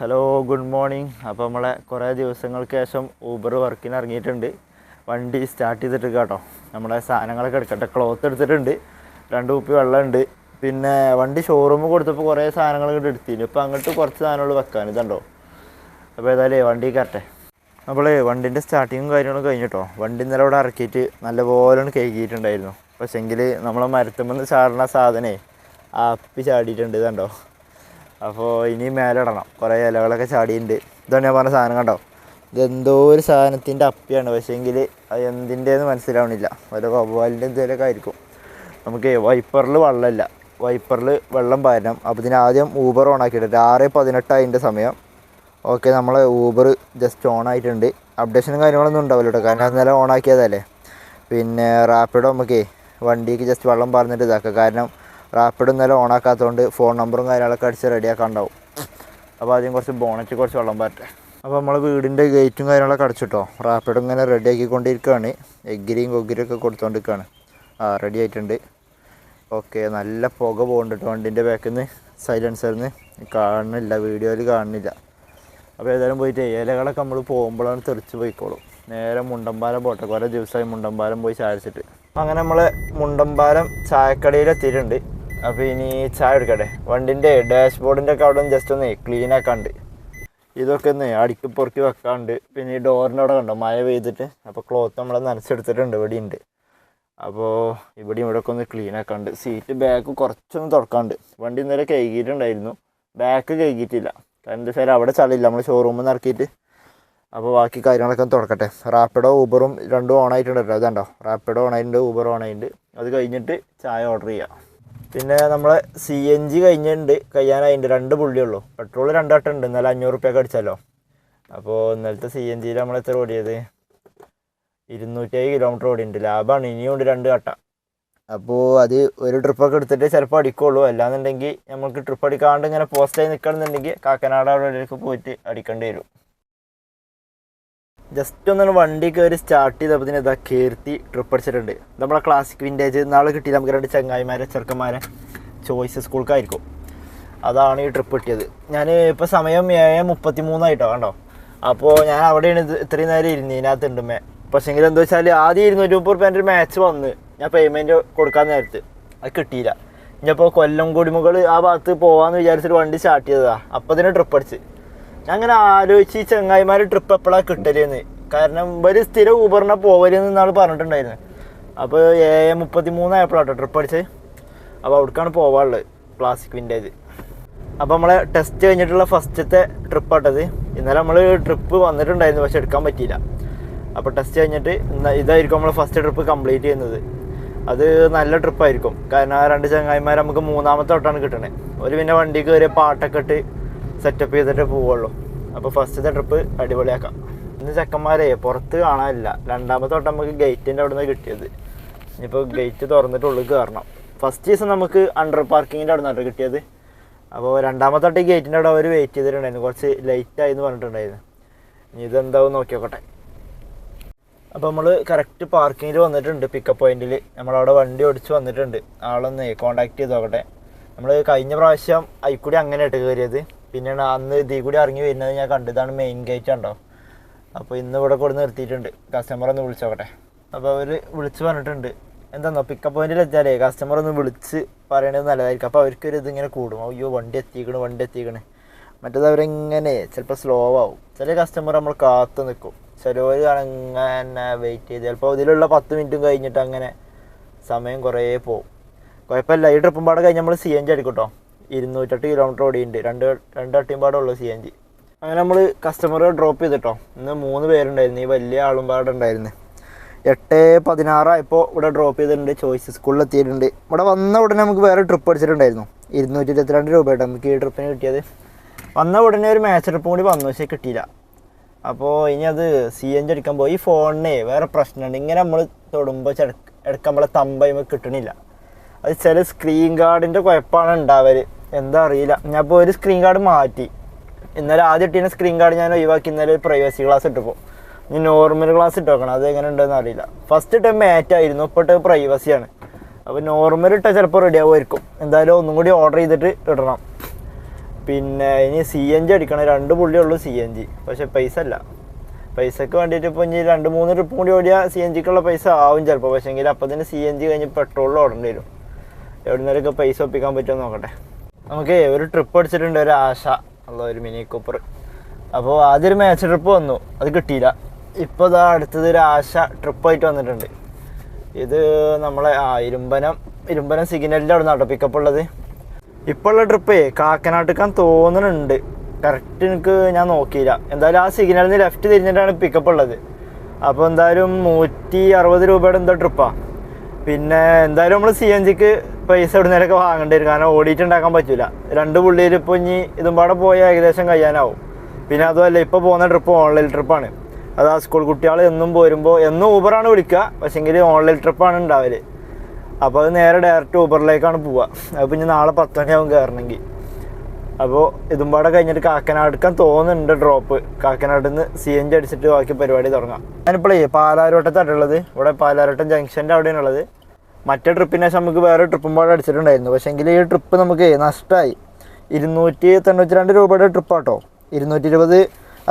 Hello good morning. അപ്പോൾ നമ്മളെ കുറേ ദിവസങ്ങൾക്ക് ശേഷം ഊബർ വർക്കിന് ഇറങ്ങിയിട്ടുണ്ട്. വണ്ടി സ്റ്റാർട്ട് ചെയ്തിട്ട് കേട്ടോ. നമ്മുടെ സാധനങ്ങളൊക്കെ എടുക്കട്ടെ. ക്ലോത്ത് എടുത്തിട്ടുണ്ട്, 2 കുപ്പി വെള്ളമുണ്ട്. പിന്നെ വണ്ടി ഷോറൂമിൽ കൊടുത്തപ്പോൾ കുറേ സാധനങ്ങളൊക്കെ എടുത്തിരുന്നു. ഇപ്പോൾ അങ്ങോട്ട് കുറച്ച് സാധനങ്ങൾ വെക്കാൻ ഇതുണ്ടോ. അപ്പോൾ ഏതായാലും വണ്ടി കയറട്ടെ. നമ്മൾ വണ്ടിൻ്റെ സ്റ്റാർട്ടിങ്ങും കാര്യങ്ങളും കഴിഞ്ഞിട്ടോ. വണ്ടി ഇന്നലെ ഇവിടെ ഇറക്കിയിട്ട് നല്ലപോലെ കഴുകിയിട്ടുണ്ടായിരുന്നു. പക്ഷേങ്കിൽ നമ്മളെ മരത്തുമെന്ന് ചാടുന്ന സാധനമേ അപ്പി ചാടിയിട്ടുണ്ട്. ഇതുണ്ടോ. അപ്പോൾ ഇനി മേലിടണം. കുറേ ഇലകളൊക്കെ ചാടിയിട്ടുണ്ട്. ഇതാണ് ഞാൻ പറഞ്ഞ സാധനം കണ്ടോ. ഇതെന്തോ ഒരു സാധനത്തിൻ്റെ അപ്പിയാണ്. പക്ഷേങ്കിൽ അത് എന്തിൻ്റെയെന്ന് മനസ്സിലാവണില്ല. വല്ല വവ്വാലിൻ്റെ എന്തെങ്കിലുമൊക്കെ ആയിരിക്കും. നമുക്ക് വൈപ്പറിൽ വെള്ളമില്ല. വൈപ്പറിൽ വെള്ളം പാരണം. അപ്പോൾ ഇതിന് ആദ്യം ഊബർ ഓൺ ആക്കിയിട്ടുണ്ട്. 6:18 അതിൻ്റെ സമയം. ഓക്കെ, നമ്മൾ ഊബർ ജസ്റ്റ് ഓൺ ആയിട്ടുണ്ട്. അപ്ഡേഷനും കാര്യങ്ങളൊന്നും ഉണ്ടാവില്ല കേട്ടോ, കാരണം അന്നേരം ഓൺ ആക്കിയതല്ലേ. പിന്നെ റാപ്പിഡോ നമുക്ക് വണ്ടിക്ക് ജസ്റ്റ് വെള്ളം പറഞ്ഞിട്ട് ഇതാക്കാം. കാരണം റാപ്പിഡ് ഇന്നലെ ഓണാക്കാത്തതുകൊണ്ട് ഫോൺ നമ്പറും കാര്യങ്ങളൊക്കെ അടിച്ച് റെഡിയാക്കാൻ ഉണ്ടാവും. അപ്പോൾ ആദ്യം കുറച്ച് ബോണറ്റ് കുറച്ച് വെള്ളം പാറ്റേ. അപ്പോൾ നമ്മൾ വീടിൻ്റെ ഗേറ്റും കാര്യങ്ങളൊക്കെ അടച്ചിട്ടോ. റാപ്പിഡ് ഇങ്ങനെ റെഡി ആക്കിക്കൊണ്ടിരിക്കുകയാണ്. എഗ്ഗിരിയും കൊഗ്ഗിരിയൊക്കെ കൊടുത്തുകൊണ്ടിരിക്കുകയാണ്. റെഡി ആയിട്ടുണ്ട്. ഓക്കെ, നല്ല പുക പോകുന്നുണ്ട് വണ്ടീൻ്റെ ബാക്കിൽ നിന്ന്. സൈലൻസറിൽ നിന്ന് കാണുന്നില്ല, വീഡിയോയിൽ കാണുന്നില്ല. അപ്പോൾ ഏതായാലും പോയിട്ട് ഇലകളൊക്കെ നമ്മൾ പോകുമ്പോഴാണ് തെറിച്ച് പോയിക്കോളും. നേരെ മുണ്ടമ്പാലം പോട്ടെ. കുറേ ദിവസമായി മുണ്ടമ്പാലം പോയി ചായച്ചിട്ട്. അങ്ങനെ നമ്മൾ മുണ്ടമ്പാലം ചായക്കടയിൽ എത്തിയിട്ടുണ്ട്. അപ്പോൾ ഇനി ചായ എടുക്കട്ടെ. വണ്ടിൻ്റെ ഡാഷ്ബോർഡിൻ്റെ ഒക്കെ അവിടെ ജസ്റ്റ് ഒന്ന് ക്ലീൻ ആക്കാണ്ട്, ഇതൊക്കെ ഒന്ന് അടുക്കി പൊറുക്കി വെക്കാണ്ട്. പിന്നെ ഈ ഡോറിൻ്റെ അവിടെ കണ്ടോ മഴ പെയ്തിട്ട്. അപ്പോൾ ക്ലോത്ത് നമ്മൾ നനച്ചെടുത്തിട്ടുണ്ട്. ഇവിടെ ഉണ്ട്. അപ്പോൾ ഇവിടെ ഒക്കെ ഒന്ന് ക്ലീൻ ആക്കാണ്ട്. സീറ്റ് ബാക്ക് കുറച്ചൊന്ന് തുറക്കാണ്ട്. വണ്ടി ഇന്നലെ കഴുകിയിട്ടുണ്ടായിരുന്നു, ബാക്ക് കഴുകിയിട്ടില്ല. കാരണം എന്താ വെച്ചാൽ അവിടെ ചളിയില്ല, നമ്മൾ ഷോറൂമിൽ നിന്ന് ഇറക്കിയിട്ട്. അപ്പോൾ ബാക്കി കാര്യങ്ങളൊക്കെ ഒന്ന് തുറക്കട്ടെ. റാപ്പിഡോ ഊബറും രണ്ടും ഓൺ ആയിട്ടുണ്ട് കേട്ടോ. അതുണ്ടോ, റാപ്പിഡോ ഓൺ ആയിട്ടുണ്ട്, ഊബർ ഓൺ ആയിട്ടുണ്ട്. അത് കഴിഞ്ഞിട്ട് ചായ ഓർഡർ ചെയ്യാം. പിന്നെ നമ്മളെ CNG കഴിഞ്ഞിട്ടുണ്ട്, കഴിയാനായിട്ടുണ്ട്. 2 പുള്ളിയുള്ളൂ. പെട്രോൾ 2 വട്ടം ഉണ്ട്. ഇന്നലെ 500 റുപ്യക്ക് അടിച്ചല്ലോ. അപ്പോൾ ഇന്നലത്തെ CNGയിൽ നമ്മൾ എത്ര ഓടിയത്? 207 കിലോമീറ്റർ ഓടിയുണ്ട്. ലാഭമാണ്. ഇനിയും ഉണ്ട് 2 വട്ടം. അപ്പോൾ അത് ഒരു ട്രിപ്പൊക്കെ എടുത്തിട്ട് ചിലപ്പോൾ അടിക്കുള്ളൂ. അല്ലാന്നുണ്ടെങ്കിൽ നമുക്ക് ട്രിപ്പ് അടിക്കാണ്ട് ഇങ്ങനെ പോസ്റ്റായി നിൽക്കണമെന്നുണ്ടെങ്കിൽ കാക്കനാട് അവിടേക്ക് പോയിട്ട് അടിക്കേണ്ടി വരും. ജസ്റ്റ് ഒന്നാണ് വണ്ടി കയറി സ്റ്റാർട്ട് ചെയ്തപ്പോൾ ഇതാ കീർത്തി ട്രിപ്പ് അടിച്ചിട്ടുണ്ട്. നമ്മളെ ക്ലാസിക് വിൻറ്റേജ് നാളെ കിട്ടി. നമുക്ക് 2 ചങ്ങായിമാരെ ചെറുക്കന്മാരെ ചോയ്സ് സ്കൂൾക്കായിരിക്കും. അതാണ് ഈ ട്രിപ്പ് കിട്ടിയത്. ഞാൻ ഇപ്പോൾ സമയം 7:33 ആയിട്ടോ കണ്ടോ. അപ്പോൾ ഞാൻ അവിടെയാണ് ഇത്രയും നേരം ഇതിനകത്തുണ്ട് പക്ഷേങ്കിൽ എന്താ വെച്ചാൽ ആദ്യം 230 റുപ്യേൻ്റെ ഒരു മാച്ച് വന്ന് ഞാൻ പേയ്മെൻറ്റ് കൊടുക്കാൻ നേരത്ത് അത് കിട്ടിയില്ല. ഇനിയിപ്പോൾ കൊല്ലം കുടിമുകൾ ആ ഭാഗത്ത് പോകാമെന്ന് വിചാരിച്ചിട്ട് വണ്ടി സ്റ്റാർട്ട് ചെയ്തതാണ്. അപ്പോൾ ഇതിന് ട്രിപ്പ് അടിച്ച് ഞാൻ അങ്ങനെ ആലോചിച്ച് ഈ ചങ്ങായിമാർ ട്രിപ്പ് എപ്പോഴാണ് കിട്ടലെന്ന്. കാരണം ഒരു സ്ഥിരം ഊബറിനെ പോകലെന്ന് നാൾ പറഞ്ഞിട്ടുണ്ടായിരുന്നു. അപ്പോൾ 7:33 ആയപ്പോഴാട്ടോ ട്രിപ്പ് അടിച്ച്. അപ്പോൾ അവിടേക്കാണ് പോകാനുള്ളത്, ക്ലാസിക് വിൻറ്റേജ്. അപ്പോൾ നമ്മളെ ടെസ്റ്റ് കഴിഞ്ഞിട്ടുള്ള ഫസ്റ്റത്തെ ട്രിപ്പാട്ടത്. ഇന്നലെ നമ്മൾ ട്രിപ്പ് വന്നിട്ടുണ്ടായിരുന്നു, പക്ഷെ എടുക്കാൻ പറ്റിയില്ല. അപ്പോൾ ടെസ്റ്റ് കഴിഞ്ഞിട്ട് ഇതായിരിക്കും നമ്മൾ ഫസ്റ്റ് ട്രിപ്പ് കംപ്ലീറ്റ് ചെയ്യുന്നത്. അത് നല്ല ട്രിപ്പായിരിക്കും. കാരണം ആ 2 ചങ്ങായിമാർ നമുക്ക് 3ാമത്തെ തൊട്ടാണ് കിട്ടണേ. ഒരു പിന്നെ വണ്ടി കയറിയ പാട്ടൊക്കെ ഇട്ട് സെറ്റപ്പ് ചെയ്തിട്ട് പോവുള്ളൂ. അപ്പോൾ ഫസ്റ്റത്തെ ട്രിപ്പ് അടിപൊളിയാക്കാം. ഇന്ന് ചെക്കന്മാരെ പുറത്ത് കാണാനില്ല. 2ാമത്തെ തൊട്ട് നമുക്ക് ഗേറ്റിൻ്റെ അവിടെ നിന്ന് കിട്ടിയത്. ഇനിയിപ്പോൾ ഗേറ്റ് തുറന്നിട്ട് ഉള്ളിൽ കയറണം. ഫസ്റ്റ് ദിവസം നമുക്ക് അണ്ടർ പാർക്കിങ്ങിൻ്റെ അവിടെ നിന്നാണ് കിട്ടിയത്. അപ്പോൾ 2ാമത്തെ തൊട്ട് ഈ ഗേറ്റിൻ്റെ അവിടെ അവർ വെയിറ്റ് ചെയ്തിട്ടുണ്ടായിരുന്നു. കുറച്ച് ലേറ്റായി എന്ന് പറഞ്ഞിട്ടുണ്ടായിരുന്നു. ഇനി ഇതെന്താവും നോക്കി നോക്കട്ടെ. അപ്പോൾ നമ്മൾ കറക്റ്റ് പാർക്കിങ്ങിൽ വന്നിട്ടുണ്ട്. പിക്കപ്പ് പോയിന്റിൽ നമ്മളവിടെ വണ്ടി ഓടിച്ച് വന്നിട്ടുണ്ട്. ആളൊന്ന് കോൺടാക്ട് ചെയ്ത് നോക്കട്ടെ. നമ്മൾ കഴിഞ്ഞ പ്രാവശ്യം അതിൽക്കൂടി അങ്ങനെ ഇട്ട് കയറിയത്. പിന്നെയാണ് അന്ന് ഇതിൽ കൂടി ഇറങ്ങി വരുന്നത് ഞാൻ കണ്ടു. ഇതാണ് മെയിൻ ഗേറ്റ് ഉണ്ടോ. അപ്പോൾ ഇന്ന് ഇവിടെ കൊണ്ട് നിർത്തിയിട്ടുണ്ട്. കസ്റ്റമർ ഒന്ന് വിളിച്ച് നോക്കട്ടെ. അപ്പോൾ അവർ വിളിച്ച് പറഞ്ഞിട്ടുണ്ട്. എന്താണെന്നോ, പിക്കപ്പ് പോയിന്റിൽ എത്തിയാലേ കസ്റ്റമർ ഒന്ന് വിളിച്ച് പറയണത് നല്ലതായിരിക്കും. അപ്പോൾ അവർക്കൊരു ഇതിങ്ങനെ കൂടും. അയ്യോ വണ്ടി എത്തിക്കണ്. മറ്റേത് അവരെങ്ങനെ ചിലപ്പോൾ സ്ലോ ആവും. ചില കസ്റ്റമർ നമ്മൾ കാത്തു നിൽക്കും. ചിലവർ അങ്ങനെ വെയിറ്റ് ചെയ്ത് ചിലപ്പോൾ ഇതിലുള്ള 10 മിനിറ്റും കഴിഞ്ഞിട്ട് അങ്ങനെ സമയം കുറേ പോവും. കുഴപ്പമില്ല. ഈ ട്രിപ്പും പാടെ കഴിഞ്ഞ് നമ്മൾ CNG അടിക്കും കേട്ടോ. 208 കിലോമീറ്റർ ഓടിയുണ്ട്. 2 വട്ടിയും പാടെ ഉള്ളൂ CNG. അങ്ങനെ നമ്മൾ കസ്റ്റമർ ഡ്രോപ്പ് ചെയ്തിട്ടോ. ഇന്ന് 3 പേരുണ്ടായിരുന്നു. ഈ വലിയ ആളും പാടെ ഉണ്ടായിരുന്നു. 8:16 ആയപ്പോൾ ഇവിടെ ഡ്രോപ്പ് ചെയ്തിട്ടുണ്ട്. ചോയ്സ് സ്കൂളിൽ എത്തിയിട്ടുണ്ട്. ഇവിടെ വന്ന ഉടനെ നമുക്ക് വേറെ ട്രിപ്പ് അടിച്ചിട്ടുണ്ടായിരുന്നു. 222 രൂപയായിട്ട് നമുക്ക് ഈ ട്രിപ്പിന് കിട്ടിയത്. വന്ന ഉടനെ ഒരു മാച്ച് ട്രിപ്പും കൂടി വന്നു, പക്ഷേ കിട്ടിയില്ല. അപ്പോൾ ഇനി അത് CNG അടിക്കാൻ പോയി. ഈ ഫോണിനെ വേറെ പ്രശ്നമുണ്ട്. ഇങ്ങനെ നമ്മൾ തൊടുമ്പോൾ ഇടയ്ക്ക് നമ്മളെ തമ്പയുമ്പോൾ കിട്ടണില്ല. അത് ചില സ്ക്രീൻ ഗാർഡിൻ്റെ കുഴപ്പമാണ് ഉണ്ടാവല്. എന്താ അറിയില്ല. ഞാൻ ഇപ്പോൾ ഒരു സ്ക്രീൻ ഗാർഡ് മാറ്റി. ഇന്നലെ ആദ്യം ഇട്ടിരുന്ന സ്ക്രീൻ ഗാർഡ് ഞാൻ ഒഴിവാക്കി. ഇന്നലെ ഒരു പ്രൈവസി ഗ്ലാസ് ഇട്ടപ്പോൾ ഇനി നോർമൽ ഗ്ലാസ് ഇട്ട് വെക്കണം. അത് എങ്ങനെ ഉണ്ടെന്ന് അറിയില്ല. ഫസ്റ്റ് ഇട്ട മാറ്റായിരുന്നു, ഇപ്പോൾ ഇട്ട് പ്രൈവസിയാണ്. അപ്പോൾ നോർമൽ ഇട്ടാൽ ചിലപ്പോൾ റെഡി ആവുമായിരിക്കും. എന്തായാലും ഒന്നും കൂടി ഓർഡർ ചെയ്തിട്ട് ഇടണം. പിന്നെ ഇനി CNG അടിക്കണം, 2 പുള്ളിയുള്ളൂ CNG. പക്ഷെ പൈസ അല്ല, പൈസക്ക് വേണ്ടിയിട്ട് ഇപ്പോൾ ഇനി 2-3 ട്രിപ്പ് കൂടി ഓടിയാൽ CNGക്കുള്ള പൈസ ആവും ചിലപ്പോൾ. പക്ഷേ എങ്കിൽ അപ്പോൾ തന്നെ CNG കഴിഞ്ഞ് പെട്രോളിൽ ഓടേണ്ടി വരും. എവിടുന്നേരൊക്കെ പൈസ ഒപ്പിക്കാൻ പറ്റുമോ നോക്കട്ടെ. നമുക്ക് ഒരു ട്രിപ്പ് അടിച്ചിട്ടുണ്ട്, ഒരു ആശ ഉള്ള ഒരു മിനി കൂപ്പർ. അപ്പോൾ ആദ്യം ഒരു മാച്ച് ട്രിപ്പ് വന്നു, അത് കിട്ടിയില്ല. ഇപ്പോൾ ഇതാ അടുത്തത് ഒരു ആശ ട്രിപ്പായിട്ട് വന്നിട്ടുണ്ട്. ഇത് നമ്മളെ ഇരുമ്പനം സിഗ്നലിൻ്റെ അവിടെ നിന്നാട്ടോ പിക്കപ്പ് ഉള്ളത്. ഇപ്പോൾ ഉള്ള ട്രിപ്പേ കാക്കനാട്ടിക്കാൻ തോന്നുന്നുണ്ട്, കറക്റ്റ് എനിക്ക് ഞാൻ നോക്കിയില്ല. എന്തായാലും ആ സിഗ്നലിൽ നിന്ന് ലെഫ്റ്റ് തിരിഞ്ഞിട്ടാണ് പിക്കപ്പ് ഉള്ളത്. അപ്പോൾ എന്തായാലും 160 രൂപയുടെ എന്തോ ട്രിപ്പാണ്. പിന്നെ എന്തായാലും നമ്മൾ CNGക്ക് പൈസ ഇവിടുന്നേരൊക്കെ വാങ്ങേണ്ടി വരും, കാരണം ഓടിയിട്ടുണ്ടാക്കാൻ പറ്റില്ല. 2 പുള്ളിയിൽ ഇപ്പോൾ ഇനി ഇതും പാടെ പോയാൽ ഏകദേശം കഴിയാനാവും. പിന്നെ അതുമല്ല ഇപ്പോൾ പോകുന്ന ട്രിപ്പ് ഓൺലൈൻ ട്രിപ്പാണ്. അത് ആ സ്കൂൾ കുട്ടികൾ എന്നും പോരുമ്പോൾ എന്നും ഊബറാണ് വിളിക്കുക, പക്ഷേങ്കിൽ ഓൺലൈൻ ട്രിപ്പാണ് ഉണ്ടാവൽ. അപ്പോൾ അത് നേരെ ഡയറക്റ്റ് ഊബറിലേക്കാണ് പോവുക. അപ്പോൾ ഇനി നാളെ 10 മണിയാവും കയറണമെങ്കിൽ. അപ്പോൾ ഇതും പാടെ കഴിഞ്ഞിട്ട് കാക്കനാടുക്കാൻ തോന്നുന്നുണ്ട് ഡ്രോപ്പ്. കാക്കനാട്ടിൽ നിന്ന് CNG അടിച്ചിട്ട് ബാക്കി പരിപാടി തുടങ്ങാം. ഞാനിപ്പോഴേ പാലാരോട്ടത്തായിട്ടുള്ളത്, ഇവിടെ പാലാരോട്ടം ജംഗ്ഷൻ്റെ അവിടെയാണുള്ളത്. മറ്റേ ട്രിപ്പിന് ശേഷം നമുക്ക് വേറെ ട്രിപ്പും പാടെ അടിച്ചിട്ടുണ്ടായിരുന്നു. പക്ഷേ എങ്കിൽ ഈ ട്രിപ്പ് നമുക്ക് നഷ്ടമായി. 292 രൂപയുടെ ട്രിപ്പാട്ടോ. 220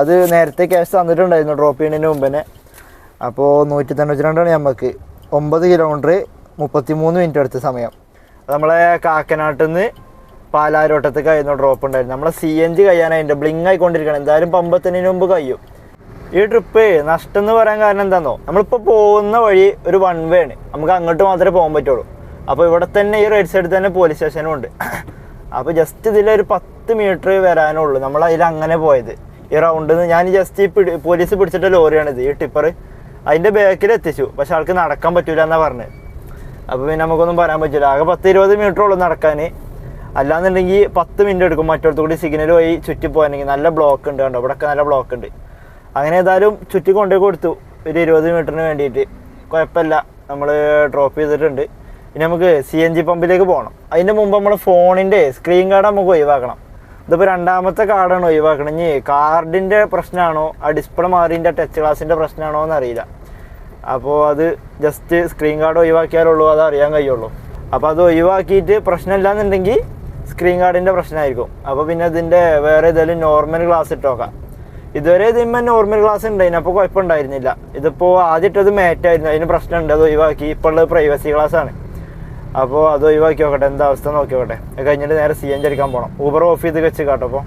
അത് നേരത്തെ ക്യാഷ് തന്നിട്ടുണ്ടായിരുന്നു ഡ്രോപ്പ് ചെയ്യുന്നതിന് മുമ്പ് തന്നെ. അപ്പോൾ 192 നമുക്ക് 9 കിലോമീറ്റർ 33 മിനിറ്റ് എടുത്ത സമയം. നമ്മളെ കാക്കനാട്ടിൽ നിന്ന് പാലാരോട്ടത്തേക്ക് ആയിരുന്നു ഡ്രോപ്പ് ഉണ്ടായിരുന്നു. നമ്മളെ CNG കഴിയാനായിട്ട് ബ്ലിങ് ആയിക്കൊണ്ടിരിക്കണം. എന്തായാലും പമ്പത്തിന് മുമ്പ് കഴിയും. ഈ ട്രിപ്പ് നഷ്ടം എന്ന് പറയാൻ കാരണം എന്താണെന്നോ, നമ്മളിപ്പോൾ പോകുന്ന വഴി ഒരു 1 വേ ആണ്, നമുക്ക് അങ്ങോട്ട് മാത്രമേ പോകാൻ പറ്റുള്ളൂ. അപ്പോൾ ഇവിടെ തന്നെ ഈ റൈറ്റ് സൈഡിൽ തന്നെ പോലീസ് സ്റ്റേഷനും ഉണ്ട്. അപ്പോൾ ജസ്റ്റ് ഇതിലൊരു 10 മീറ്റർ വരാനുള്ളൂ. നമ്മൾ അതിൽ അങ്ങനെ പോയത് ഈ റൗണ്ടിൽ നിന്ന്. ഞാൻ ജസ്റ്റ് ഈ പോലീസ് പിടിച്ചിട്ട ലോറിയാണിത്, ഈ ടിപ്പർ. അതിൻ്റെ ബാക്കിൽ എത്തിച്ചു, പക്ഷെ ആൾക്ക് നടക്കാൻ പറ്റില്ല എന്നാണ് പറഞ്ഞത്. അപ്പോൾ പിന്നെ നമുക്കൊന്നും പറയാൻ പറ്റില്ല. ആകെ 10-20 മീറ്റർ ഉള്ളൂ നടക്കാൻ. അല്ലാന്നുണ്ടെങ്കിൽ 10 മിനിറ്റ് എടുക്കും മറ്റൊടത്ത് കൂടി സിഗ്നൽ വഴി ചുറ്റി പോകാനെങ്കിൽ. നല്ല ബ്ലോക്ക് ഉണ്ട്, കണ്ടോ ഇവിടെയൊക്കെ നല്ല ബ്ലോക്ക് ഉണ്ട്. അങ്ങനെ ഏതായാലും ചുറ്റി കൊണ്ടുപോയി കൊടുത്തു ഒരു 20 മീറ്ററിന് വേണ്ടിയിട്ട്. കുഴപ്പമില്ല, നമ്മൾ ഡ്രോപ്പ് ചെയ്തിട്ടുണ്ട്. ഇനി നമുക്ക് CNG പമ്പിലേക്ക് പോകണം. അതിൻ്റെ മുമ്പ് നമ്മൾ ഫോണിൻ്റെ സ്ക്രീൻ കാർഡ് നമുക്ക് ഒഴിവാക്കണം. ഇതിപ്പോൾ 2ാമത്തെ കാർഡാണ് ഒഴിവാക്കണം. ഇനി കാർഡിൻ്റെ പ്രശ്നമാണോ ആ ഡിസ്പ്ലേ മാറിൻ്റെ ടച്ച് ഗ്ലാസിൻ്റെ പ്രശ്നമാണോ എന്നറിയില്ല. അപ്പോൾ അത് ജസ്റ്റ് സ്ക്രീൻ കാർഡ് ഒഴിവാക്കിയാലുള്ളൂ അത് അറിയാൻ കഴിയുള്ളൂ. അപ്പോൾ അത് ഒഴിവാക്കിയിട്ട് പ്രശ്നമില്ലാന്നുണ്ടെങ്കിൽ സ്ക്രീൻ കാർഡിൻ്റെ പ്രശ്നമായിരിക്കും. അപ്പോൾ പിന്നെ ഇതിൻ്റെ വേറെ ഏതെങ്കിലും നോർമൽ ഗ്ലാസ് ഇട്ട് നോക്കാം. ഇതുവരെ ഇതിന്മേൽ നോർമൽ ഗ്ലാസ് ഉണ്ടായിരുന്നു, അപ്പോൾ കുഴപ്പമുണ്ടായിരുന്നില്ല. ഇതിപ്പോൾ ആദ്യമായിട്ടത് മാറ്റായിരുന്നു, അതിന് പ്രശ്നമുണ്ട്, അത് ഒഴിവാക്കി. ഇപ്പോൾ ഉള്ളത് പ്രൈവസി ഗ്ലാസ്സാണ്. അപ്പോൾ അത് ഒഴിവാക്കി നോക്കട്ടെ, എന്താ അവസ്ഥ നോക്കി നോക്കട്ടെ. അത് കഴിഞ്ഞിട്ട് നേരെ CNG അടിക്കാൻ പോകണം. ഊബർ ഓഫ് ചെയ്ത് വെച്ച് കേട്ടോ.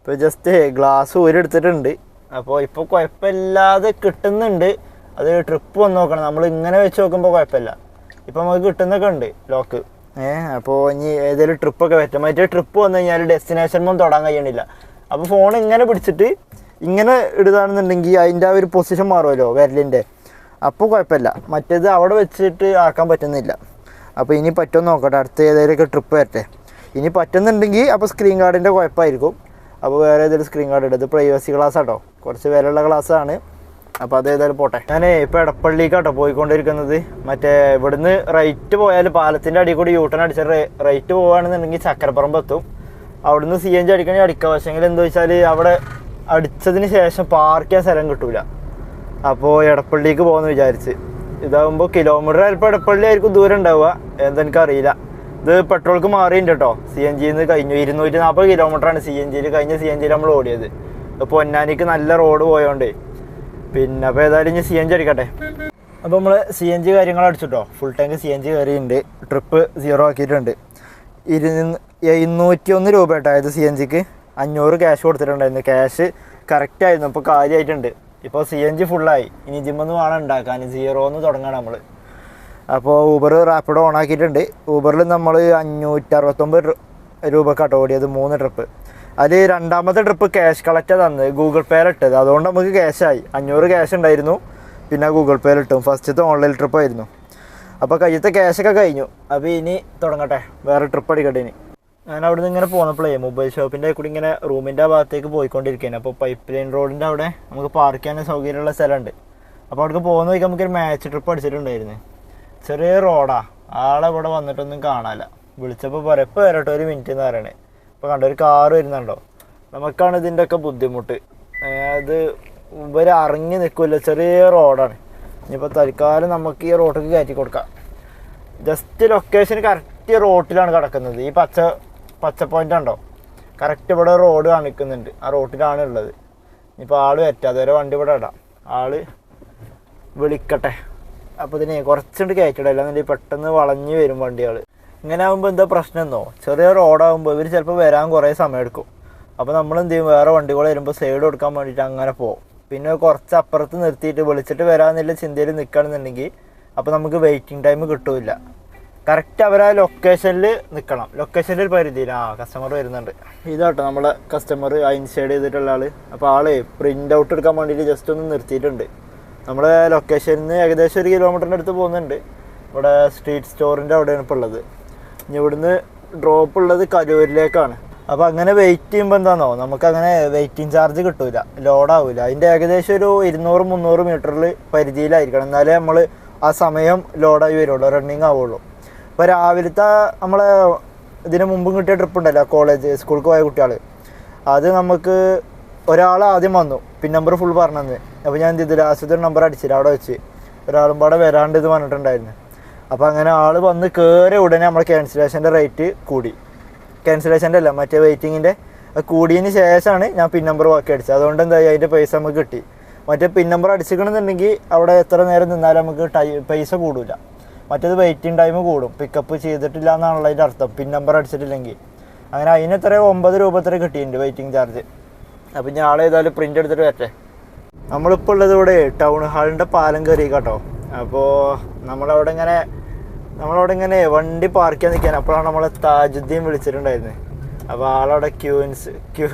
അപ്പോൾ ജസ്റ്റ് ഗ്ലാസ് ഊരെടുത്തിട്ടുണ്ട്. അപ്പോൾ ഇപ്പോൾ കുഴപ്പമില്ലാതെ കിട്ടുന്നുണ്ട്. അത് ട്രിപ്പ് വന്ന് നോക്കണം. നമ്മൾ ഇങ്ങനെ വെച്ച് നോക്കുമ്പോൾ കുഴപ്പമില്ല. ഇപ്പോൾ നമുക്ക് കിട്ടുന്നൊക്കെ ഉണ്ട് ലോക്ക്. അപ്പോൾ ഇനി ഏതെങ്കിലും ട്രിപ്പൊക്കെ പറ്റും. മറ്റേ ട്രിപ്പ് വന്നു കഴിഞ്ഞാൽ ഡെസ്റ്റിനേഷനൊന്നും തൊടാൻ കഴിയണില്ല. അപ്പോൾ ഫോൺ ഇങ്ങനെ പിടിച്ചിട്ട് ഇങ്ങനെ ഇടുകയാണെന്നുണ്ടെങ്കിൽ അതിൻ്റെ ആ ഒരു പൊസിഷൻ മാറുമല്ലോ വിരലിൻ്റെ, അപ്പോൾ കുഴപ്പമില്ല. മറ്റേത് അവിടെ വെച്ചിട്ട് ആക്കാൻ പറ്റുന്നില്ല. അപ്പോൾ ഇനി പറ്റുമെന്ന് നോക്കട്ടെ, അടുത്ത ഏതെങ്കിലുമൊക്കെ ട്രിപ്പ് വരട്ടെ. ഇനി പറ്റുന്നുണ്ടെങ്കിൽ അപ്പോൾ സ്ക്രീൻ കാർഡിൻ്റെ കുഴപ്പമായിരിക്കും. അപ്പോൾ വേറെ ഏതെങ്കിലും സ്ക്രീൻ കാർഡ് ഇടും. ഇത് പ്രൈവസി ഗ്ലാസ് ആട്ടോ, കുറച്ച് വിലയുള്ള ഗ്ലാസ്സാണ്. അപ്പോൾ അത് ഏതായാലും പോട്ടെ. ഞാൻ ഇപ്പോൾ എടപ്പള്ളിക്കാട്ടോ പോയിക്കൊണ്ടിരിക്കുന്നത്. മറ്റേ ഇവിടുന്ന് റൈറ്റ് പോയാൽ പാലത്തിൻ്റെ അടിയിൽ കൂടി യൂട്ടൺ അടിച്ച റൈറ്റ് പോകുകയാണെന്നുണ്ടെങ്കിൽ ചക്കരപ്പറമ്പ് എത്തും. അവിടുന്ന് CNG അടിക്കണമെങ്കിൽ അടിക്കാം. പക്ഷേങ്കിൽ എന്താ വെച്ചാൽ അവിടെ അടിച്ചതിന് ശേഷം പാർക്ക് ചെയ്യാൻ സ്ഥലം കിട്ടൂല. അപ്പോൾ എടപ്പള്ളിക്ക് പോകുമെന്ന് വിചാരിച്ച്. ഇതാകുമ്പോൾ കിലോമീറ്റർ ചിലപ്പോൾ എടപ്പള്ളി ആയിരിക്കും ദൂരം ഉണ്ടാവുക, എന്തെനിക്കറിയില്ല. ഇത് പെട്രോൾക്ക് മാറിയിട്ടുണ്ട് കേട്ടോ. CNGന്ന് കഴിഞ്ഞു 240 കിലോമീറ്ററാണ് CNGയിൽ. കഴിഞ്ഞ CNGയിൽ നമ്മൾ ഓടിയത്. ഇപ്പോൾ പൊന്നാനിക്ക് നല്ല റോഡ് പോയോണ്ട് പിന്നെ. അപ്പോൾ ഏതായാലും ഇനി CNG അടിക്കട്ടെ. അപ്പോൾ നമ്മൾ CNG കാര്യങ്ങൾ അടിച്ചിട്ടോ. ഫുൾ ടാങ്ക് CNG കയറിയിട്ടുണ്ട്. ട്രിപ്പ് 0 ആക്കിയിട്ടുണ്ട്. 201 രൂപ കേട്ടോ. അതായത് CNGക്ക് 500 ക്യാഷ് കൊടുത്തിട്ടുണ്ടായിരുന്നു. ക്യാഷ് കറക്റ്റായിരുന്നു. ഇപ്പോൾ കാര്യമായിട്ടുണ്ട്. ഇപ്പോൾ CNG ഫുള്ളായി. ഇനി ജിമ്മൊന്നും വേണം ഉണ്ടാക്കാൻ, 0 തുടങ്ങണം നമ്മൾ. അപ്പോൾ ഊബർ റാപ്പിഡോ ഓൺ ആക്കിയിട്ടുണ്ട്. ഊബറിൽ നമ്മൾ 569 രൂപക്കാട്ടോ ഓടിയത് 3 ട്രിപ്പ്. അതിൽ 2ാമത്തെ ട്രിപ്പ് ക്യാഷ് കളക്റ്റാണ് തന്നത്, ഗൂഗിൾ പേയിൽ ഇട്ടത്. അതുകൊണ്ട് നമുക്ക് ക്യാഷായി. 500 ക്യാഷ് ഉണ്ടായിരുന്നു, പിന്നെ ഗൂഗിൾ പേയിൽ ഇട്ടും. ഫസ്റ്റത്തെ ഓൺലൈൻ ട്രിപ്പായിരുന്നു. അപ്പോൾ കയ്യത്തെ ക്യാഷൊക്കെ കഴിഞ്ഞു. അപ്പോൾ ഇനി തുടങ്ങട്ടെ, വേറെ ട്രിപ്പ് അടിക്കട്ടെ. ഇനി ഞാൻ അവിടെ നിന്ന് ഇങ്ങനെ പോന്നപ്പോഴേ മൊബൈൽ ഷോപ്പിൻ്റെ കൂടി ഇങ്ങനെ റൂമിൻ്റെ ഭാഗത്തേക്ക് പോയിക്കൊണ്ടിരിക്കുകയാണ്. അപ്പോൾ പൈപ്പ് ലൈൻ റോഡിൻ്റെ അവിടെ നമുക്ക് പാർക്ക് ചെയ്യാൻ സൗകര്യമുള്ള സ്ഥലമുണ്ട്. അപ്പോൾ അവിടേക്ക് പോകുന്ന വഴിക്ക് നമുക്കൊരു മാച്ച് ട്രിപ്പ് അടിച്ചിട്ടുണ്ടായിരുന്നു. ചെറിയ റോഡാണ്, ആളെ ഇവിടെ വന്നിട്ടൊന്നും കാണാനില്ല. വിളിച്ചപ്പോൾ പറയാം ഇപ്പോൾ വരട്ടെ, 1 മിനിറ്റ് എന്ന് പറയണേ. ഇപ്പോൾ കണ്ടോ ഒരു കാറ് വരുന്നുണ്ടോ. നമുക്കാണ് ഇതിൻ്റെയൊക്കെ ബുദ്ധിമുട്ട്. അത് ഇവർ ഇറങ്ങി നിൽക്കില്ല, ചെറിയ റോഡാണ്. ഇനിയിപ്പോൾ തൽക്കാലം നമുക്ക് ഈ റോഡിലേക്ക് കയറ്റി കൊടുക്കാം. ജസ്റ്റ് ലൊക്കേഷൻ കറക്റ്റ് റോട്ടിലാണ് കിടക്കുന്നത്. ഈ പച്ച പോയിൻ്റ് ഉണ്ടോ, കറക്റ്റ് ഇവിടെ റോഡ് കാണിക്കുന്നുണ്ട്, ആ റോട്ടിലാണ് ഉള്ളത്. ഇനിയിപ്പോൾ ആൾ വരട്ടെ, അതുവരെ വണ്ടി ഇവിടെ ഇടാം. ആൾ വിളിക്കട്ടെ. അപ്പോൾ ഇതിനെ കുറച്ചുകൊണ്ട് കയറ്റിടല്ല, എന്നുണ്ടെങ്കിൽ പെട്ടെന്ന് വളഞ്ഞ് വരും വണ്ടികൾ. ഇങ്ങനെ ആകുമ്പോൾ എന്താ പ്രശ്നം എന്നോ, ചെറിയ റോഡാകുമ്പോൾ ഇവർ ചിലപ്പോൾ വരാൻ കുറേ സമയം എടുക്കും. അപ്പോൾ നമ്മൾ എന്ത് ചെയ്യും, വേറെ വണ്ടികൾ വരുമ്പോൾ സൈഡ് കൊടുക്കാൻ വേണ്ടിയിട്ട് അങ്ങനെ പോകും. പിന്നെ കുറച്ച് അപ്പുറത്ത് നിർത്തിയിട്ട് വിളിച്ചിട്ട് വരാമെന്നുള്ള ചിന്തയിൽ നിൽക്കുകയാണെന്നുണ്ടെങ്കിൽ അപ്പോൾ നമുക്ക് വെയിറ്റിംഗ് ടൈം കിട്ടില്ല. കറക്റ്റ് അവരാ ലൊക്കേഷനിൽ നിൽക്കണം. ലൊക്കേഷനിൽ പരിധിയിൽ കസ്റ്റമർ വരുന്നുണ്ട്. ഇതാട്ടോ നമ്മളെ കസ്റ്റമർ ഇൻസൈഡ് ചെയ്തിട്ടുള്ള ആൾ. അപ്പോൾ ആൾ പ്രിൻ്റ് ഔട്ട് എടുക്കാൻ വേണ്ടിയിട്ട് ജസ്റ്റ് ഒന്ന് നിർത്തിയിട്ടുണ്ട്. നമ്മുടെ ലൊക്കേഷനിൽ നിന്ന് ഏകദേശം 1 കിലോമീറ്ററിൻ്റെ അടുത്ത് പോകുന്നുണ്ട്. ഇവിടെ സ്ട്രീറ്റ് സ്റ്റോറിൻ്റെ അവിടെയാണ് ഇപ്പോൾ ഉള്ളത്. ഇനി ഇവിടുന്ന് ഡ്രോപ്പ് ഉള്ളത് കരൂരിലേക്കാണ്. അപ്പോൾ അങ്ങനെ വെയിറ്റ് ചെയ്യുമ്പോൾ എന്താണെന്നോ, നമുക്കങ്ങനെ വെയിറ്റിംഗ് ചാർജ് കിട്ടില്ല, ലോഡാവില്ല. അതിൻ്റെ ഏകദേശം ഒരു 200-300 മീറ്ററിൽ പരിധിയിലായിരിക്കണം, എന്നാലേ നമ്മൾ ആ സമയം ലോഡായി വരുള്ളൂ, റണ്ണിങ് ആവുള്ളൂ. ഇപ്പോൾ രാവിലത്തെ നമ്മളെ ഇതിന് മുമ്പും കിട്ടിയ ട്രിപ്പ് ഉണ്ടല്ലോ, കോളേജ് സ്കൂൾക്ക് പോയ കുട്ടികൾ, അത് നമുക്ക് ഒരാൾ ആദ്യം വന്നു, പിൻ നമ്പർ ഫുൾ പറഞ്ഞത്. അപ്പോൾ ഞാൻ എന്ത് ചെയ്തു, ലാസ്റ്റത്തെ നമ്പർ അടിച്ചില്ല, അവിടെ വെച്ച് ഒരാളും പാടെ വരാണ്ട് ഇത് പറഞ്ഞിട്ടുണ്ടായിരുന്നു. അപ്പോൾ അങ്ങനെ ആൾ വന്ന് കയറിയ ഉടനെ നമ്മൾ ക്യാൻസലേഷൻ്റെ റേറ്റ് കൂടി. ക്യാൻസലേഷൻ്റെ അല്ല, മറ്റേ വെയിറ്റിങ്ങിൻ്റെ കൂടിയതിന് ശേഷമാണ് ഞാൻ പിൻ നമ്പർ ബാക്കി അടിച്ചത്. അതുകൊണ്ട് എന്തായി, അതിൻ്റെ പൈസ നമുക്ക് കിട്ടി. മറ്റേ പിൻ നമ്പർ അടിച്ചിക്കണമെന്നുണ്ടെങ്കിൽ അവിടെ എത്ര നേരം നിന്നാലും നമുക്ക് പൈസ കൂടില്ല. മറ്റേത് വെയിറ്റിംഗ് ടൈം കൂടും, പിക്കപ്പ് ചെയ്തിട്ടില്ല എന്നാണല്ലോ അതിൻ്റെ അർത്ഥം, പിൻ നമ്പർ അടിച്ചിട്ടില്ലെങ്കിൽ. അങ്ങനെ അതിന് എത്ര 9 രൂപ എത്ര കിട്ടിയിട്ടുണ്ട് വെയിറ്റിംഗ് ചാർജ്. അപ്പം ഞാൻ ഏതായാലും പ്രിൻ്റ് എടുത്തിട്ട് വരട്ടെ. നമ്മളിപ്പോൾ ഉള്ളത് ഇവിടെ ടൗൺ ഹാളിൻ്റെ പാലം കയറി കേട്ടോ. അപ്പോൾ നമ്മളവിടെ ഇങ്ങനെ വണ്ടി പാർക്ക് ചെയ്യാൻ നിൽക്കാൻ, അപ്പോഴാണ് നമ്മളെ താജുദ്ദീൻ വിളിച്ചിട്ടുണ്ടായിരുന്നത്. അപ്പോൾ ആളവിടെ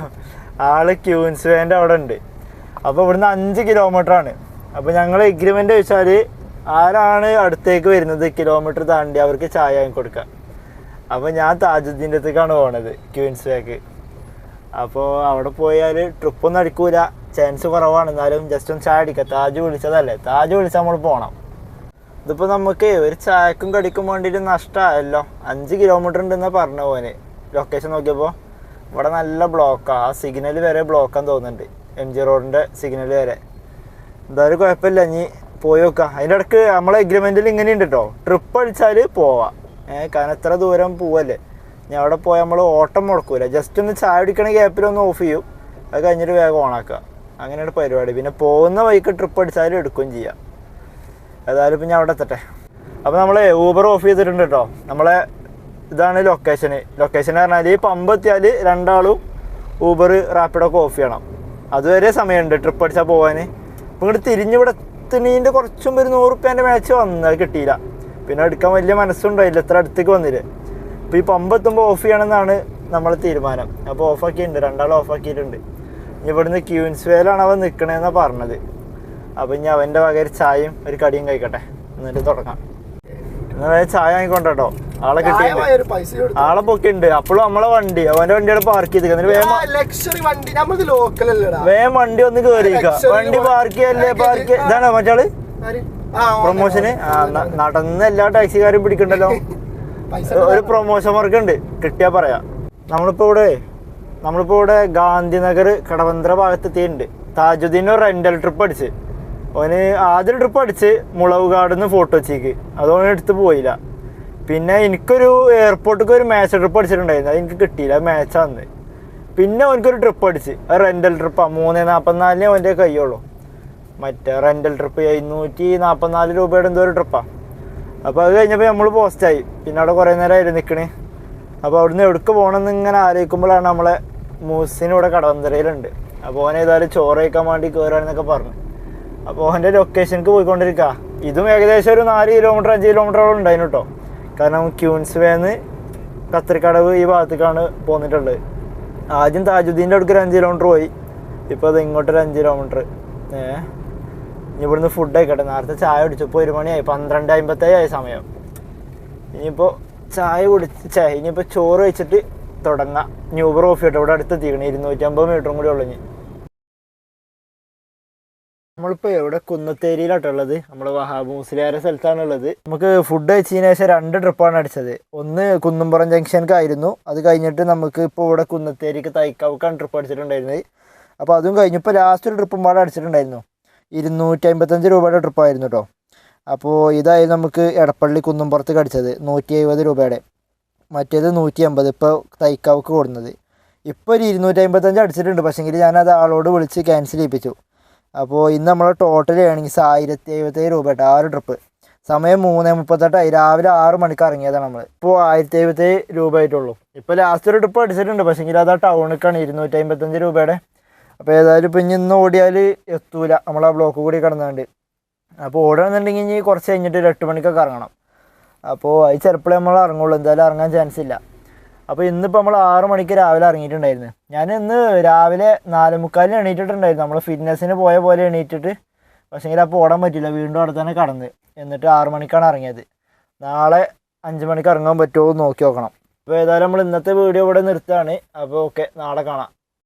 ക്യൂൻസ് വേൻ്റെ അവിടെ ഉണ്ട്. അപ്പോൾ ഇവിടുന്ന് 5 കിലോമീറ്ററാണ്. അപ്പോൾ ഞങ്ങൾ എഗ്രിമെൻ്റ് വെച്ചാൽ ആരാണ് അടുത്തേക്ക് വരുന്നത് കിലോമീറ്റർ താണ്ടി അവർക്ക് ചായ വാങ്ങി കൊടുക്കുക. അപ്പോൾ ഞാൻ താജുദ്ദീൻ്റെ അടുത്തേക്കാണ് പോണത്, ക്യൂൻസ് വേക്ക്. അപ്പോൾ അവിടെ പോയാൽ ട്രിപ്പൊന്നും അടിക്കൂല, ചാൻസ് കുറവാണ്. എന്നാലും ജസ്റ്റ് ഒന്ന് ചായ അടിക്കാം. താജ് വിളിച്ചതല്ലേ, താജ് വിളിച്ചാൽ നമ്മൾ പോകണം. ഇതിപ്പോൾ നമുക്ക് ഒരു ചായക്കും കടിക്കും വേണ്ടിയിട്ട് നഷ്ടമായല്ലോ. 5 കിലോമീറ്റർ ഉണ്ടെന്നാണ് പറഞ്ഞ പോന്. ലൊക്കേഷൻ നോക്കിയപ്പോൾ ഇവിടെ നല്ല ബ്ലോക്കാണ്, ആ സിഗ്നൽ വരെ ബ്ലോക്കാന്ന് തോന്നുന്നുണ്ട്, MG റോഡിൻ്റെ സിഗ്നൽ വരെ. എന്തായാലും കുഴപ്പമില്ല, ഇനി പോയി നോക്കാം. അതിൻ്റെ ഇടയ്ക്ക് നമ്മളെ എഗ്രിമെൻറ്റിൽ ഇങ്ങനെയുണ്ട് കേട്ടോ, ട്രിപ്പ് അടിച്ചാൽ പോവാം. കാരണം എത്ര ദൂരം പോവല്ലേ, ഞാൻ അവിടെ പോയാൽ നമ്മൾ ഓട്ടം മുടക്കൂല. ജസ്റ്റ് ഒന്ന് ചായ അടിക്കണ ഗ്യാപ്പിലൊന്ന് ഓഫ് ചെയ്യും, അത് കഴിഞ്ഞിട്ട് വേഗം ഓണാക്കുക. അങ്ങനെയാണ് പരിപാടി. പിന്നെ പോകുന്ന വഴിക്ക് ട്രിപ്പ് അടിച്ചാലും എടുക്കുകയും ചെയ്യാം. ഏതായാലും ഇപ്പം ഞാൻ അവിടെ എത്തട്ടെ. അപ്പോൾ നമ്മൾ ഊബർ ഓഫ് ചെയ്തിട്ടുണ്ട് കേട്ടോ. നമ്മളെ ഇതാണ് ലൊക്കേഷൻ പറഞ്ഞാൽ ഈ പമ്പ് എത്തിയാൽ 2 ആളും ഊബർ റാപ്പിഡൊക്കെ ഓഫ് ചെയ്യണം. അതുവരെ സമയമുണ്ട് ട്രിപ്പ് അടിച്ചാൽ പോകാൻ. ഇപ്പം ഇങ്ങോട്ട് തിരിഞ്ഞിവിടെ എത്തുന്നതിൻ്റെ കുറച്ചും ഒരു 100 റുപ്യേൻ്റെ മാച്ച് വന്നത്, അത് കിട്ടിയില്ല. പിന്നെ എടുക്കാൻ വലിയ മനസ്സുണ്ടായില്ല, എത്ര അടുത്തേക്ക് വന്നില്ല. അപ്പോൾ ഈ പമ്പ് എത്തുമ്പോൾ ഓഫ് ചെയ്യണമെന്നാണ് നമ്മളെ തീരുമാനം. അപ്പോൾ ഓഫാക്കിയിട്ടുണ്ട്, 2 ആൾ ഓഫാക്കിയിട്ടുണ്ട്. ഇവിടുന്ന് ക്യൂൻസ് വേലാണ് അവൻ നിൽക്കണേന്നാണ് പറഞ്ഞത്. അപ്പം ഇനി അവൻ്റെ വക ചായയും ഒരു കടിയും കഴിക്കട്ടെ, എന്നിട്ട് തുടങ്ങാം. എന്നാൽ ചായ വാങ്ങിക്കൊണ്ടോ, ആളെ കിട്ടിയിട്ടുണ്ട്, ആളെ പൊക്കിണ്ട്. അപ്പോഴും നമ്മളെ വണ്ടി അവൻ്റെ വണ്ടിയുടെ പാർക്ക് ചെയ്ത് വേഗം വണ്ടി ഒന്ന് കയറിയിരിക്കുക. വണ്ടി പാർക്ക് ചെയ്യല്ലേ, പാർക്ക് ഇതാണോ മറ്റാള് പ്രൊമോഷന്? നടന്ന് എല്ലാ ടാക്സിക്കാരും പിടിക്കണ്ടല്ലോ. ഒരു പ്രൊമോഷൻ വർക്ക് ഉണ്ട്, കിട്ടിയാ പറയാം. നമ്മളിപ്പോ ഇവിടെ ഗാന്ധിനഗർ കടവന്ത്ര ഭാഗത്തെത്തിയിട്ടുണ്ട്. താജുദ്ദീന് റെന്റൽ ട്രിപ്പ് അടിച്ച്, അവന് ആദ്യം ട്രിപ്പ് അടിച്ച് മുളവുകാട് ഫോട്ടോ വെച്ചേക്ക്, അതോനെ എടുത്ത് പോയില്ല. പിന്നെ എനിക്കൊരു എയർപോർട്ടിലേക്ക് ഒരു മാച്ച് ട്രിപ്പ് അടിച്ചിട്ടുണ്ടായിരുന്നു, അത് എനിക്ക് കിട്ടിയില്ല, മാച്ചാന്ന്. പിന്നെ അവനക്കൊരു ട്രിപ്പ് അടിച്ച്, അത് റെന്റൽ ട്രിപ്പാണ്. 344 അവൻ്റെ കയ്യുള്ളൂ. മറ്റേ റെന്റൽ ട്രിപ്പ് 744 രൂപയുടെ എന്തോ ഒരു ട്രിപ്പാണ്. അപ്പോൾ അത് കഴിഞ്ഞപ്പോൾ നമ്മൾ പോസ്റ്റായി. പിന്നെ അവിടെ കുറേ നേരമായിരുന്നു നിൽക്കണേ. അപ്പോൾ അവിടുന്ന് എവിടേക്ക് പോകണമെന്ന് ഇങ്ങനെ ആലോചിക്കുമ്പോഴാണ് നമ്മളെ മൂസിന് ഇവിടെ കടവന്തരയിലുണ്ട്. അപ്പോൾ ഓൻ ഏതായാലും ചോറ് കഴിക്കാൻ വേണ്ടി കയറാനെന്നൊക്കെ പറഞ്ഞു. അപ്പോൾ ഓൻ്റെ ലൊക്കേഷനിലേക്ക് പോയിക്കൊണ്ടിരിക്കുക. ഇതും ഏകദേശം ഒരു 4 കിലോമീറ്റർ 5 കിലോമീറ്ററോളം ഉണ്ടായിരുന്നു കേട്ടോ. കാരണം ക്യൂൻസ് വേന്ന് കത്തിരിക്കടവ് ഈ ഭാഗത്തേക്കാണ് പോന്നിട്ടുള്ളത്. ആദ്യം താജുദ്ദീൻ്റെ അടുക്ക് ഒരു 5 കിലോമീറ്റർ പോയി, ഇപ്പോൾ അത് ഇങ്ങോട്ടൊരു 5 കിലോമീറ്റർ. ഇവിടുന്ന് ഫുഡ് കഴിക്കട്ടെ. നേരത്തെ ചായ കുടിച്ചപ്പോൾ 1 മണിയായി, 12:57 സമയം. ഇനിയിപ്പോൾ ചായ കുടിച്ച് ഇനിയിപ്പോൾ ചോറ് കഴിച്ചിട്ട് തുടങ്ങാം. ഊബർ ഓഫ് ചെയ്യട്ടെ, ഇവിടെ അടുത്തെത്തിക്കണം, 250 മീറ്ററും കൂടി ഉള്ളു. നമ്മളിപ്പോൾ എവിടെ കുന്നത്തേരിയിലാട്ടുള്ളത്, നമ്മൾ വഹാബ് മുസ്ലിയാരെ സ്ഥലത്താണുള്ളത്. നമുക്ക് ഫുഡ് കഴിച്ചതിന് ശേഷം 2 ട്രിപ്പാണ് അടിച്ചത്. ഒന്ന് കുന്നുംപുറം ജംഗ്ഷനിലേക്കായിരുന്നു, അത് കഴിഞ്ഞിട്ട് നമുക്ക് ഇപ്പോൾ ഇവിടെ കുന്നത്തേരിക്ക് തൈക്കാവുക്കാണ് ട്രിപ്പ് അടിച്ചിട്ടുണ്ടായിരുന്നത്. അപ്പോൾ അതും കഴിഞ്ഞു. ഇപ്പോൾ ലാസ്റ്റ് ഒരു ട്രിപ്പും പാടെ അടിച്ചിട്ടുണ്ടായിരുന്നു, 255 രൂപയുടെ ട്രിപ്പായിരുന്നു കേട്ടോ. അപ്പോൾ ഇതായിരുന്നു നമുക്ക് എടപ്പള്ളി കുന്നുംപുറത്ത് അടിച്ചത് 170 രൂപയുടെ, മറ്റേത് 180 ഇപ്പോൾ തൈക്കാവുക്ക് കൊടുക്കുന്നത്. ഇപ്പോൾ ഒരു 255 അടിച്ചിട്ടുണ്ട്. പക്ഷേങ്കിൽ ഞാനത് ആളോട് വിളിച്ച് ക്യാൻസൽ ചെയ്യിപ്പിച്ചു. അപ്പോൾ ഇന്ന് നമ്മളെ ടോട്ടൽ ഏണിങ്സ് 1077 രൂപ കേട്ടോ ആ ഒരു ട്രിപ്പ്. സമയം 3:38 രാവിലെ 6 മണിക്ക് ഇറങ്ങിയതാണ് നമ്മൾ. ഇപ്പോൾ 1077 രൂപ ആയിട്ടുള്ളൂ. ഇപ്പോൾ ലാസ്റ്റ് ഒരു ട്രിപ്പ് അടിച്ചിട്ടുണ്ട്. പക്ഷേങ്കിൽ അത് ആ ടൗണിലേക്കാണ് 255 രൂപയുടെ. അപ്പോൾ ഏതായാലും ഇപ്പോൾ ഇന്ന് ഓടിയാൽ എത്തൂല, നമ്മളാ ബ്ലോക്ക് കൂടി കിടന്നുകൊണ്ട്. അപ്പോൾ ഓടുകയാണെന്നുണ്ടെങ്കിൽ ഇനി കുറച്ച് കഴിഞ്ഞിട്ട് ഒരു 8 മണിക്കൊക്കെ ഇറങ്ങണം. അപ്പോൾ അത് ചിലപ്പോഴേ നമ്മൾ ഇറങ്ങുള്ളൂ, എന്തായാലും ഇറങ്ങാൻ ചാൻസ് ഇല്ല. അപ്പോൾ ഇന്നിപ്പോൾ നമ്മൾ 6 മണിക്ക് രാവിലെ ഇറങ്ങിയിട്ടുണ്ടായിരുന്നു. ഞാൻ ഇന്ന് രാവിലെ 4:45 എണീറ്റിട്ടുണ്ടായിരുന്നു. നമ്മൾ ഫിറ്റ്നസ്സിന് പോയ പോലെ എണീറ്റിട്ട്. പക്ഷേങ്കിൽ അപ്പോൾ ഓടാൻ പറ്റില്ല, വീണ്ടും അവിടെ തന്നെ കടന്ന്. എന്നിട്ട് 6 മണിക്കാണ് ഇറങ്ങിയത്. നാളെ 5 മണിക്ക് ഇറങ്ങാൻ പറ്റുമോ എന്ന് നോക്കി നോക്കണം. അപ്പോൾ ഏതായാലും നമ്മൾ ഇന്നത്തെ വീഡിയോ ഇവിടെ നിർത്തുകയാണ്. അപ്പോൾ ഓക്കെ, നാളെ കാണാം.